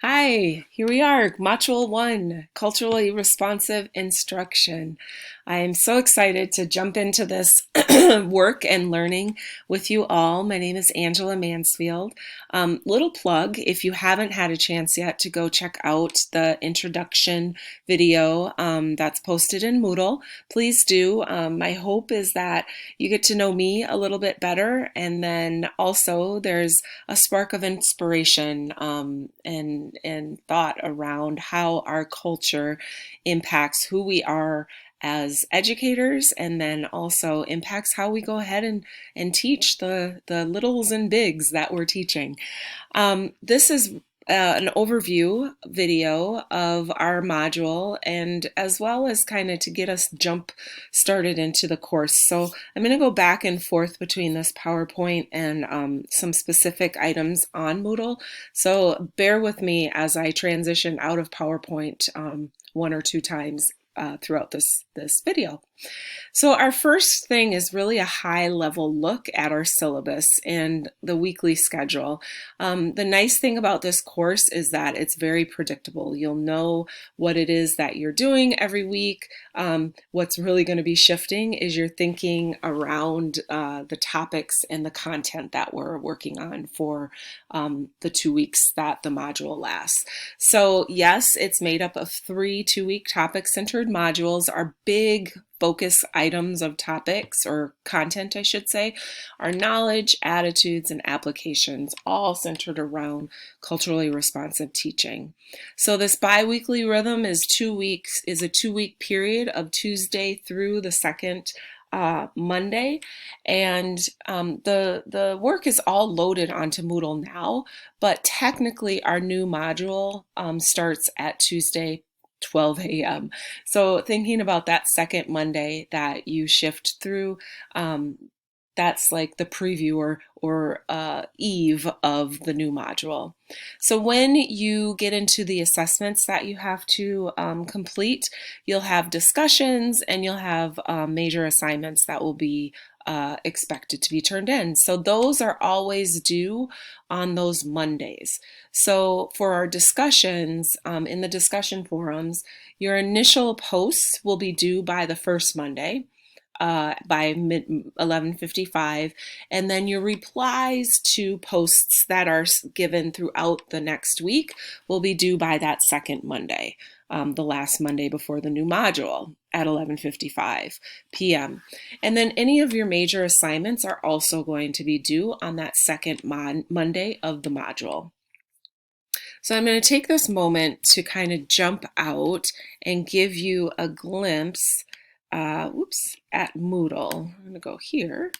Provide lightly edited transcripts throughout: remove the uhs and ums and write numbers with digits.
Hi, here we are, Module 1, Culturally Responsive Instruction. I am so excited to jump into this work and learning with you all. My name is Angela Mansfield. Little plug, if you haven't had a chance yet to go check out the introduction video that's posted in Moodle, please do. My hope is that you get to know me a little bit better, and then also there's a spark of inspiration and thought around how our culture impacts who we are as educators, and then also impacts how we go ahead and teach the littles and bigs that we're teaching. This is an overview video of our module, and as well as kind of to get us jump started into the course. So I'm going to go back and forth between this PowerPoint and some specific items on Moodle. So bear with me as I transition out of PowerPoint one or two times throughout this video. So our first thing is really a high-level look at our syllabus and the weekly schedule. The nice thing about this course is that it's very predictable. You'll know what it is that you're doing every week. What's really going to be shifting is your thinking around the topics and the content that we're working on for the 2 weeks that the module lasts. So yes, it's made up of 3 two-week topic-centered modules. Our big focus items of topics, or content I should say, are knowledge, attitudes, and applications, all centered around culturally responsive teaching. So this bi-weekly rhythm is a 2-week period of Tuesday through the second Monday, and the work is all loaded onto Moodle now, but technically our new module starts at Tuesday 12 a.m. So thinking about that second Monday that you shift through, that's like the preview or eve of the new module. So when you get into the assessments that you have to complete, you'll have discussions and you'll have major assignments that will be expected to be turned in. So those are always due on those Mondays. So for our discussions, in the discussion forums, your initial posts will be due by the first Monday by 11:55, and then your replies to posts that are given throughout the next week will be due by that second Monday, the last Monday before the new module at 11:55 p.m. And then any of your major assignments are also going to be due on that second Monday of the module. So I'm going to take this moment to kind of jump out and give you a glimpse at Moodle. I'm going to go here.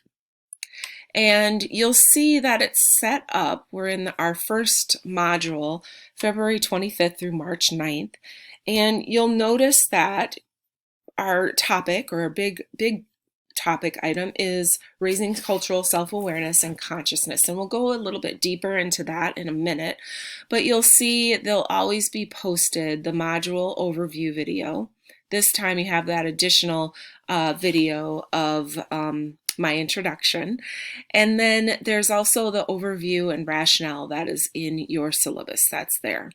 And you'll see that it's set up. We're in our first module, February 25th through March 9th. And you'll notice that our topic, or a big topic item, is raising cultural self-awareness and consciousness. And we'll go a little bit deeper into that in a minute. But you'll see there'll always be posted the module overview video. This time you have that additional video of my introduction. And then there's also the overview and rationale that is in your syllabus that's there.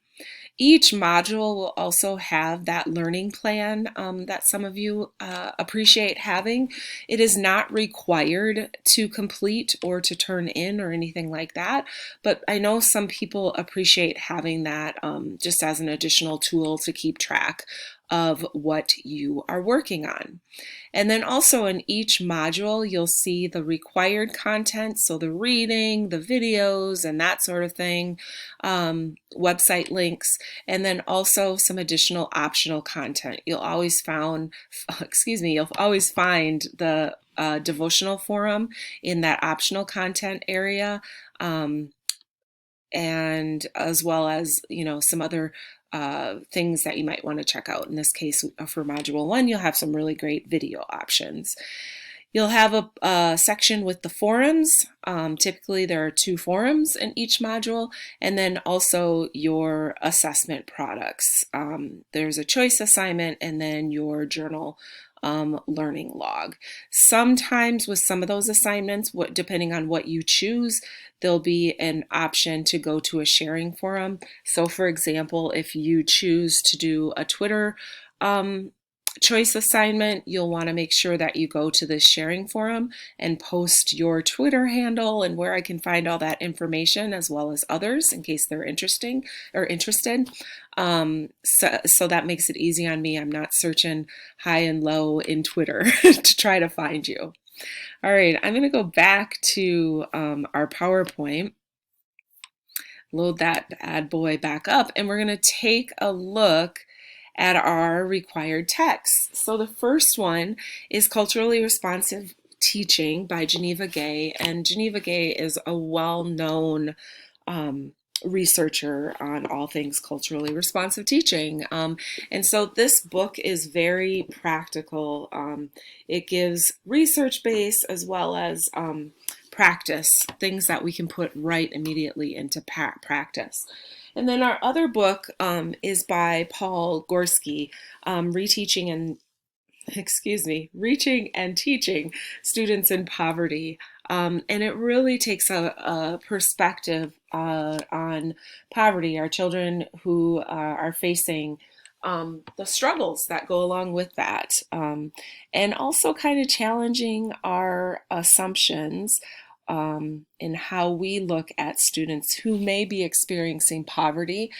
Each module will also have that learning plan that some of you appreciate having. It is not required to complete or to turn in or anything like that, but I know some people appreciate having that just as an additional tool to keep track of what you are working on. And then also in each module, you'll see the required content, so the reading, the videos, and that sort of thing, website links, and then also some additional optional content. You'll always find the devotional forum in that optional content area, and as well as, some other things that you might want to check out. In this case, for Module 1, you'll have some really great video options. You'll have a section with the forums. Typically, there are 2 forums in each module, and then also your assessment products. There's a choice assignment and then your journal learning log. Sometimes with some of those assignments, depending on what you choose, there'll be an option to go to a sharing forum. So for example, if you choose to do a Twitter choice assignment, you'll want to make sure that you go to the sharing forum and post your Twitter handle and where I can find all that information, as well as others in case they're interested. So that makes it easy on me. I'm not searching high and low in Twitter to try to find you. All right, I'm going to go back to our PowerPoint, load that bad boy back up, and we're going to take a look at our required texts. So the first one is Culturally Responsive Teaching by Geneva Gay, and Geneva Gay is a well-known researcher on all things culturally responsive teaching. And so this book is very practical. It gives research base as well as practice, things that we can put right immediately into practice. And then our other book is by Paul Gorski, Reaching and Teaching Students in Poverty. And it really takes a perspective on poverty, our children who are facing the struggles that go along with that, and also kind of challenging our assumptions in how we look at students who may be experiencing poverty,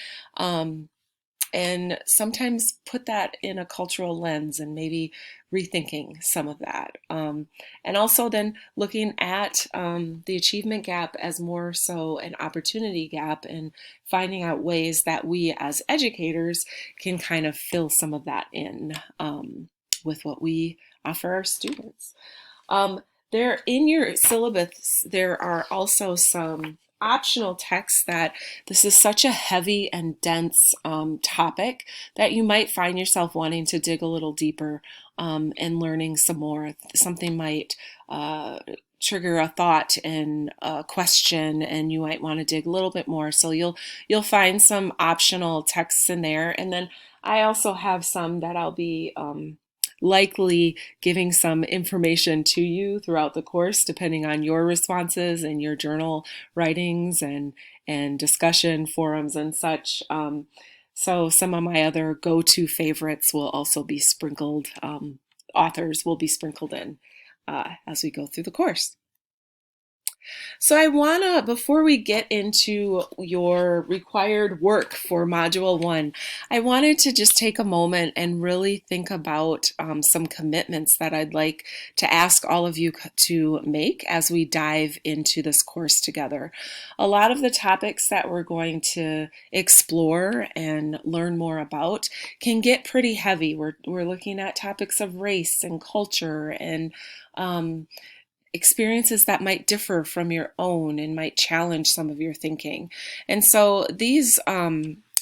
and sometimes put that in a cultural lens and maybe rethinking some of that. And also then looking at the achievement gap as more so an opportunity gap, and finding out ways that we as educators can kind of fill some of that in with what we offer our students. There in your syllabus, there are also some optional texts that this is such a heavy and dense topic that you might find yourself wanting to dig a little deeper and learning some more. Something might trigger a thought and a question, and you might want to dig a little bit more. So you'll find some optional texts in there, and then I also have some that I'll be likely giving some information to you throughout the course, depending on your responses and your journal writings and discussion forums and such. So some of my other go-to favorites will also be sprinkled, authors will be sprinkled in as we go through the course. So I wanna, before we get into your required work for Module 1, I wanted to just take a moment and really think about some commitments that I'd like to ask all of you to make as we dive into this course together. A lot of the topics that we're going to explore and learn more about can get pretty heavy. We're looking at topics of race and culture and experiences that might differ from your own and might challenge some of your thinking. And so these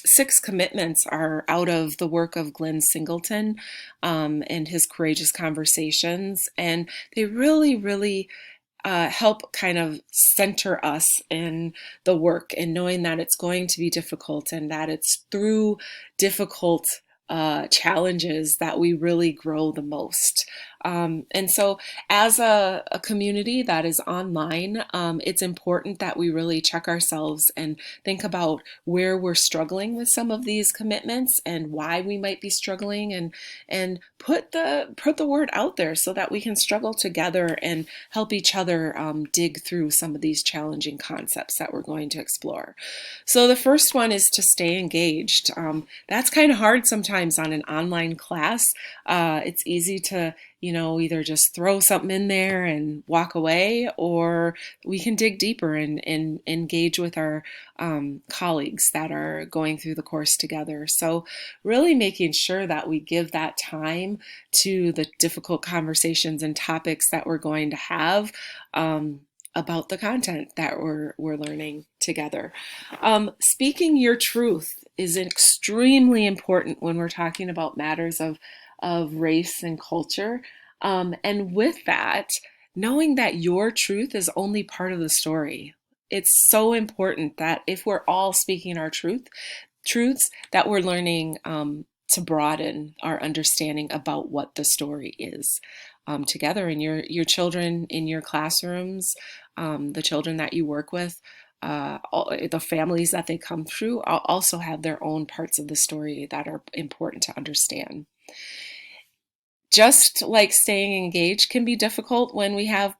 6 commitments are out of the work of Glenn Singleton and his Courageous Conversations. And they really help kind of center us in the work and knowing that it's going to be difficult and that it's through difficult challenges that we really grow the most. And so as a community that is online, it's important that we really check ourselves and think about where we're struggling with some of these commitments and why we might be struggling, and put the word out there so that we can struggle together and help each other dig through some of these challenging concepts that we're going to explore. So the first one is to stay engaged. That's kind of hard sometimes on an online class. It's easy to either just throw something in there and walk away, or we can dig deeper and engage with our colleagues that are going through the course together. So really making sure that we give that time to the difficult conversations and topics that we're going to have about the content that we're learning together. Speaking your truth is extremely important when we're talking about matters of race and culture. And with that, knowing that your truth is only part of the story. It's so important that if we're all speaking our truths, that we're learning to broaden our understanding about what the story is together. And your children in your classrooms, the children that you work with, the families that they come through also have their own parts of the story that are important to understand. Just like staying engaged can be difficult when we have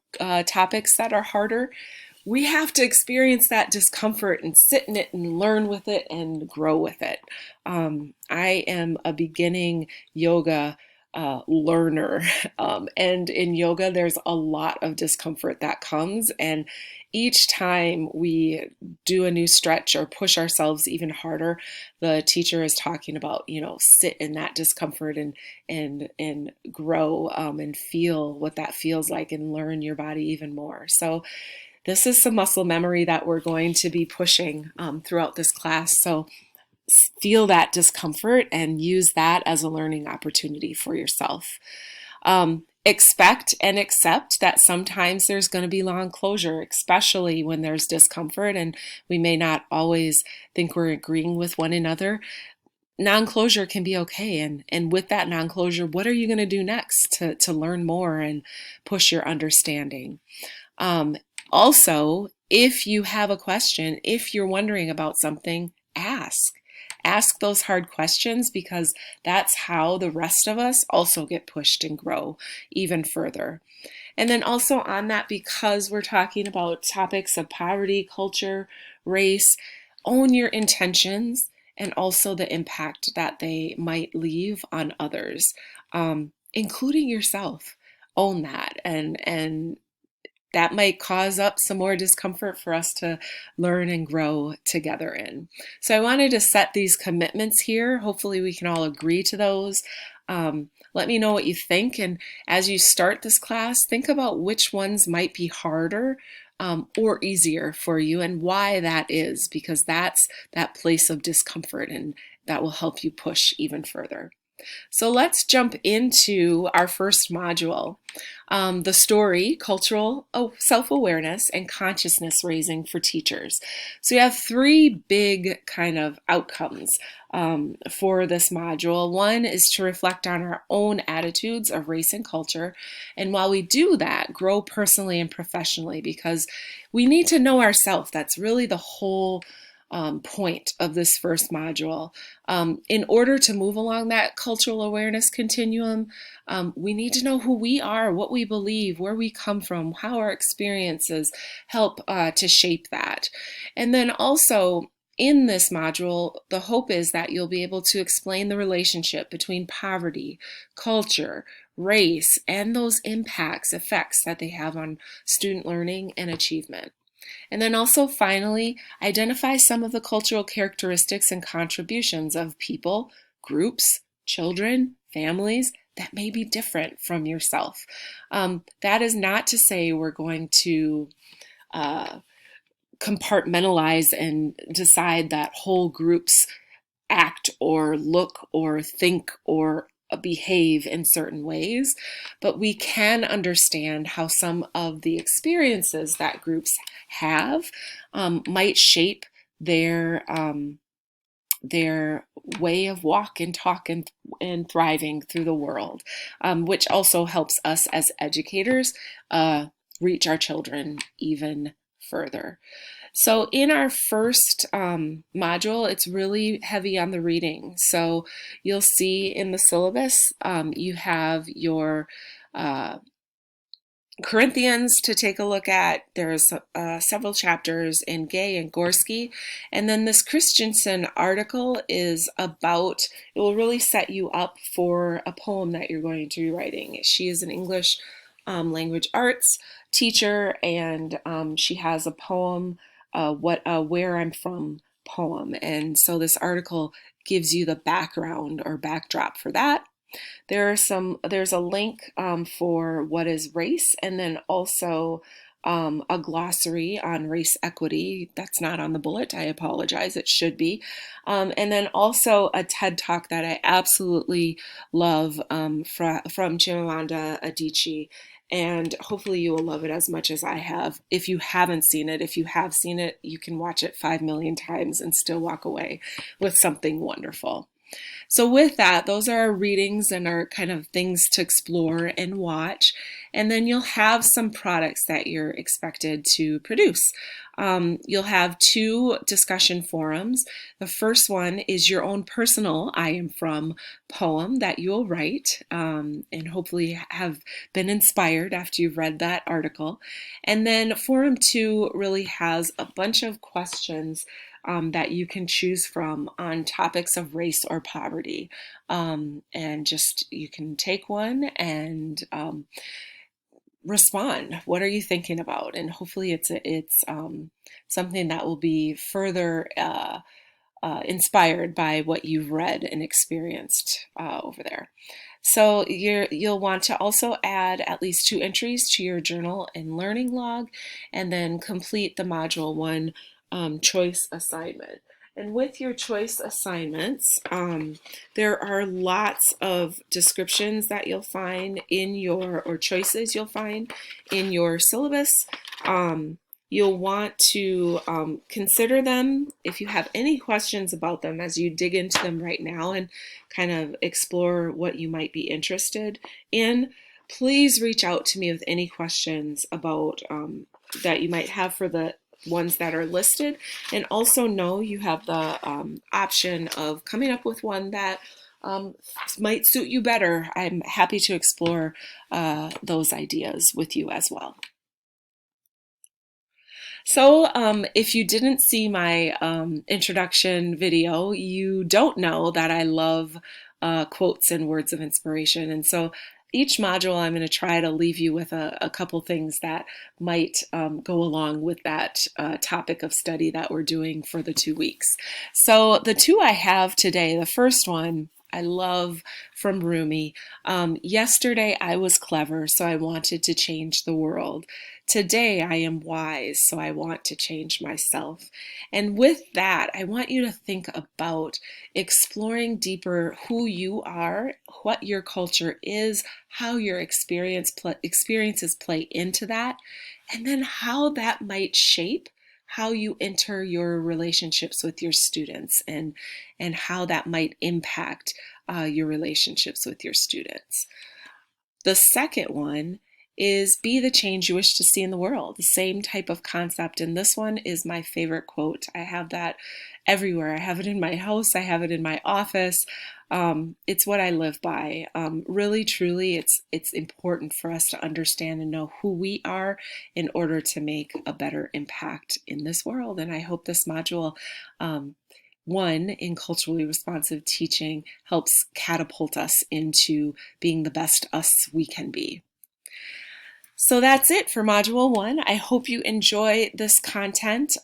topics that are harder, we have to experience that discomfort and sit in it and learn with it and grow with it. I am a beginning yoga learner, and in yoga, there's a lot of discomfort that comes. And each time we do a new stretch or push ourselves even harder, the teacher is talking about, sit in that discomfort and grow and feel what that feels like and learn your body even more. So this is some muscle memory that we're going to be pushing throughout this class. So feel that discomfort and use that as a learning opportunity for yourself. Expect and accept that sometimes there's going to be long closure, especially when there's discomfort and we may not always think we're agreeing with one another. Non-closure can be okay. And with that non-closure, what are you going to do next to learn more and push your understanding? Also, if you have a question, if you're wondering about something, ask. Ask those hard questions, because that's how the rest of us also get pushed and grow even further. And then also on that, because we're talking about topics of poverty, culture, race, own your intentions and also the impact that they might leave on others, including yourself. Own that, and that might cause up some more discomfort for us to learn and grow together in. So I wanted to set these commitments here. Hopefully we can all agree to those. Let me know what you think. And as you start this class, think about which ones might be harder or easier for you and why that is, because that's that place of discomfort and that will help you push even further. So let's jump into our first module, the story, cultural self-awareness and consciousness raising for teachers. So you have three big kind of outcomes for this module. One is to reflect on our own attitudes of race and culture. And while we do that, grow personally and professionally, because we need to know ourselves. That's really the whole point of this first module. In order to move along that cultural awareness continuum, we need to know who we are, what we believe, where we come from, how our experiences help to shape that. And then also in this module, the hope is that you'll be able to explain the relationship between poverty, culture, race, and those effects that they have on student learning and achievement. And then also finally, identify some of the cultural characteristics and contributions of people, groups, children, families that may be different from yourself. That is not to say we're going to compartmentalize and decide that whole groups act or look or think or behave in certain ways, but we can understand how some of the experiences that groups have might shape their way of walk and talk and thriving through the world, which also helps us as educators reach our children even further. So in our first module, it's really heavy on the reading. So you'll see in the syllabus, you have your Corinthians to take a look at. There's several chapters in Gay and Gorski. And then this Christensen article is about, it will really set you up for a poem that you're going to be writing. She is an English language arts teacher, and she has a poem, Where I'm From poem. And so this article gives you the background or backdrop for that. There's a link for what is race, and then also a glossary on race equity. That's not on the bullet. I apologize. It should be. And then also a TED Talk that I absolutely love from Chimamanda Adichie. And hopefully you will love it as much as I have. If you haven't seen it, if you have seen it, you can watch it 5 million times and still walk away with something wonderful. So with that, those are our readings and our kind of things to explore and watch. And then you'll have some products that you're expected to produce. You'll have 2 discussion forums. The first one is your own personal I am from poem that you'll write, and hopefully have been inspired after you've read that article. And then Forum 2 really has a bunch of questions that you can choose from on topics of race or poverty. And just you can take one and respond. What are you thinking about? And hopefully it's something that will be further inspired by what you've read and experienced over there. So you'll want to also add at least 2 entries to your journal and learning log, and then complete the Module 1 choice assignment. And with your choice assignments, there are lots of descriptions that you'll find in your, or choices you'll find in your syllabus. You'll want to consider them if you have any questions about them as you dig into them right now and kind of explore what you might be interested in. Please reach out to me with any questions about that you might have for the ones that are listed, and also know you have the option of coming up with one that might suit you better. I'm happy to explore those ideas with you as well. So if you didn't see my introduction video, you don't know that I love quotes and words of inspiration. And so each module, I'm going to try to leave you with a couple things that might go along with that topic of study that we're doing for the 2 weeks. So the 2 I have today, the first one I love from Rumi. Yesterday I was clever, so I wanted to change the world. Today I am wise, so I want to change myself. And with that, I want you to think about exploring deeper who you are, what your culture is, how your experiences play into that, and then how that might shape how you enter your relationships with your students, and how that might impact your relationships with your students. The second one is be the change you wish to see in the world. The same type of concept. And this one is my favorite quote. I have that everywhere. I have it in my house. I have it in my office. It's what I live by. Really, truly, it's important for us to understand and know who we are in order to make a better impact in this world. And I hope this module, 1 in culturally responsive teaching, helps catapult us into being the best us we can be. So that's it for Module 1. I hope you enjoy this content.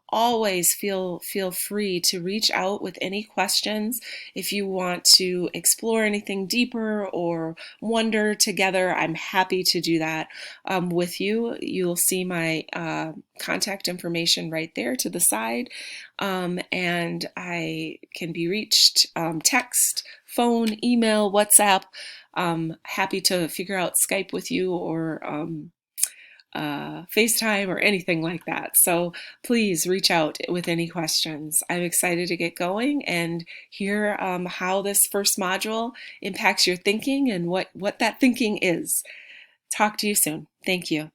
Always feel free to reach out with any questions. If you want to explore anything deeper or wonder together, I'm happy to do that with you. You'll see my contact information right there to the side. And I can be reached text, phone, email, WhatsApp. Happy to figure out Skype with you, or FaceTime, or anything like that. So please reach out with any questions. I'm excited to get going and hear how this first module impacts your thinking and what that thinking is. Talk to you soon. Thank you.